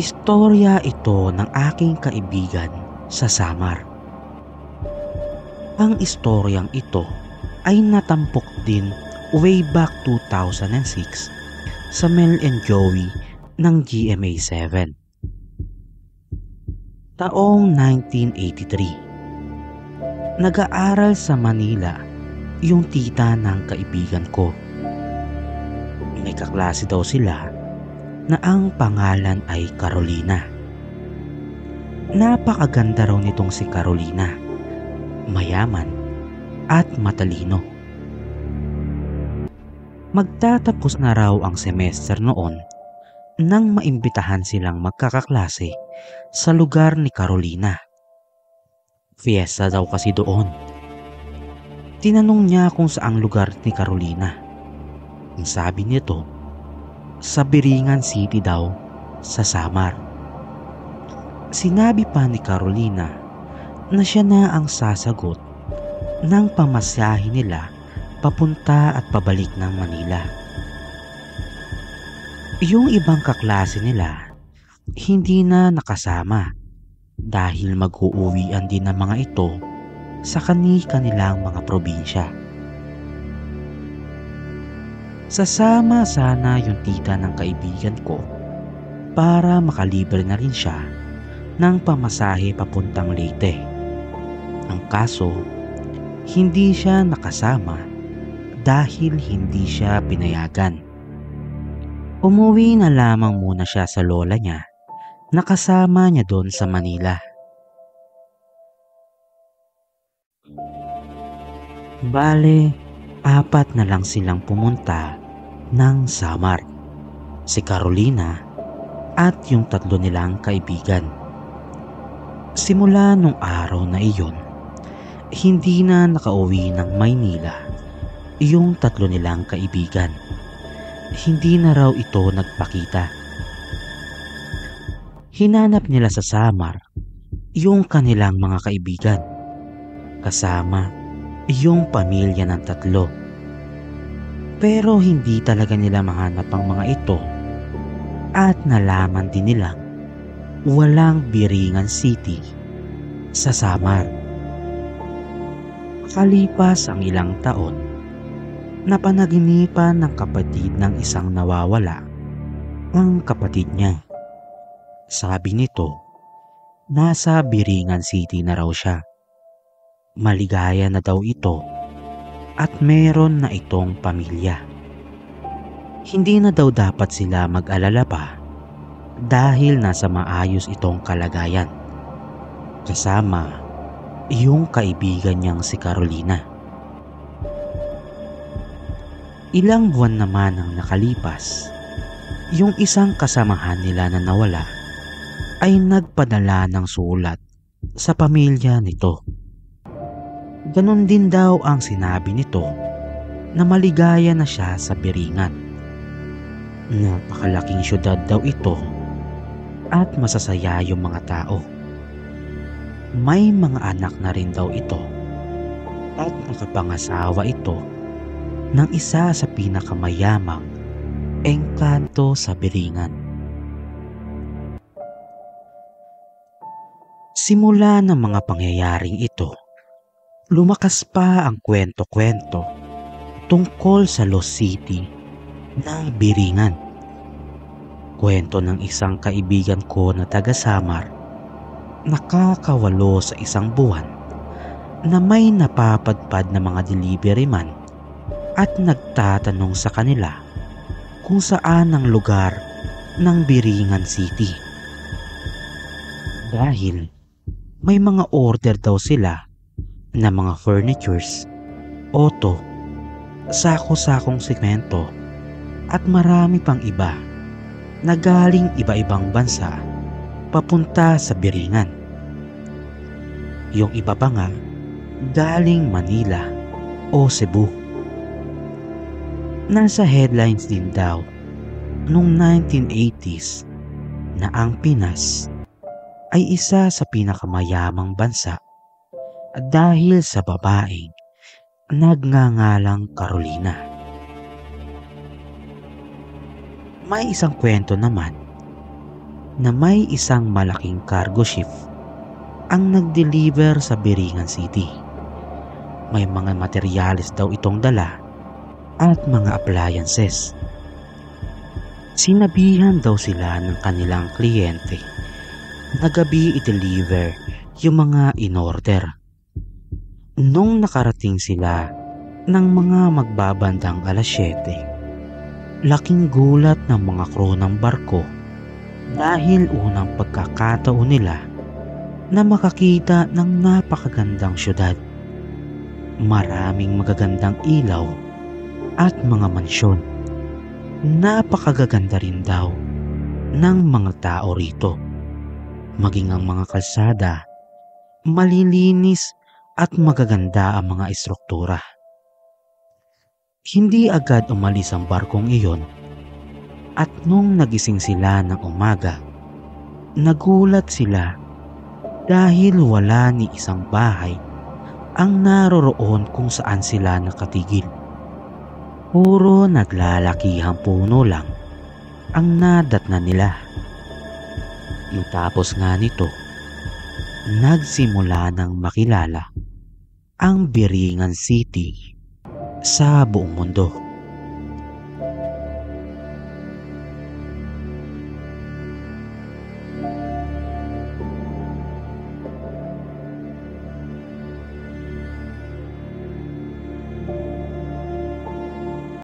Istorya ito ng aking kaibigan sa Samar. Ang istoryang ito ay natampok din way back 2006 sa Mel and Joey ng GMA7. Taong 1983. Nag-aaral sa Manila yung tita ng kaibigan ko. May kaklase daw sila na ang pangalan ay Carolina. Napakaganda raw nitong si Carolina, mayaman at matalino. Magtatapos na raw ang semester noon nang maimbitahan silang magkakaklase sa lugar ni Carolina. Fiesta daw kasi doon. Tinanong niya kung saang lugar ni Carolina. Ang sabi nito, sa Biringan City daw, sa Samar. Sinabi pa ni Carolina na siya na ang sasagot ng pamasahe nila papunta at pabalik ng Manila. Yung ibang kaklase nila hindi na nakasama dahil mag-uuwian din ng mga ito sa kanilang mga probinsya. Sasama sana yung tita ng kaibigan ko para makalibre na rin siya ng pamasahe papuntang Leyte. Ang kaso, hindi siya nakasama dahil hindi siya pinayagan. Umuwi na lamang muna siya sa lola niya na kasama niya doon sa Manila. Bale, 4 na lang silang pumunta ng Samar. Si Carolina at yung 3 nilang kaibigan. Simula nung araw na iyon, hindi na nakauwi ng Maynila yung 3 nilang kaibigan. Hindi na raw ito nagpakita. Hinanap nila sa Samar yung kanilang mga kaibigan, kasama yung pamilya ng 3. Pero hindi talaga nila mahanap ang mga ito at nalaman din nilang walang Biringan City sa Samar. Makalipas ang ilang taon, napanaginipan ng kapatid ng isang nawawala ang kapatid niya. Sabi nito, nasa Biringan City na raw siya. Maligaya na daw ito at meron na itong pamilya. Hindi na daw dapat sila mag-alala pa dahil nasa maayos itong kalagayan. Kasama yung kaibigan niyang si Carolina. Ilang buwan naman ang nakalipas, yung isang kasamahan nila na nawala ay nagpadala ng sulat sa pamilya nito. Ganon din daw ang sinabi nito na maligaya na siya sa Biringan. Napakalaking syudad daw ito at masasaya yung mga tao. May mga anak na rin daw ito at nakapangasawa ito ng isa sa pinakamayamang engkanto sa Biringan. Simula ng mga pangyayaring ito, lumakas pa ang kwento-kwento tungkol sa Lost City ng Biringan. Kwento ng isang kaibigan ko na taga Samar, nakakawalo sa isang buwan na may napapadpad na mga delivery man at nagtatanong sa kanila kung saan ang lugar ng Biringan City. Dahil may mga order daw sila na mga furnitures, auto, sako-sakong semento at marami pang iba na galing iba-ibang bansa papunta sa Biringan. Yung iba pa nga galing Manila o Cebu. Nasa headlines din daw noong 1980s na ang Pinas ay isa sa pinakamayamang bansa dahil sa babaeng nagngangalang Carolina. May isang kwento naman na may isang malaking cargo ship ang nag-deliver sa Biringan City. May mga materyales daw itong dala at mga appliances. Sinabihan daw sila ng kanilang kliyente na gabi i-deliver yung mga in-order. Nung nakarating sila ng mga magbabandang alas 7, laking gulat ng mga crew ng barko dahil unang pagkakataon nila na makakita ng napakagandang syudad. Maraming magagandang ilaw at mga mansyon. Napakagaganda rin daw ng mga tao rito. Maging ang mga kalsada, malilinis at magaganda ang mga istruktura. Hindi agad umalis ang barkong iyon at nung nagising sila ng umaga, nagulat sila dahil wala ni isang bahay ang naroroon kung saan sila nakatigil. Puro naglalakihang puno lang ang nadatnan nila. Matapos nga nito, nagsimula ng makilala ang Biringan City sa buong mundo.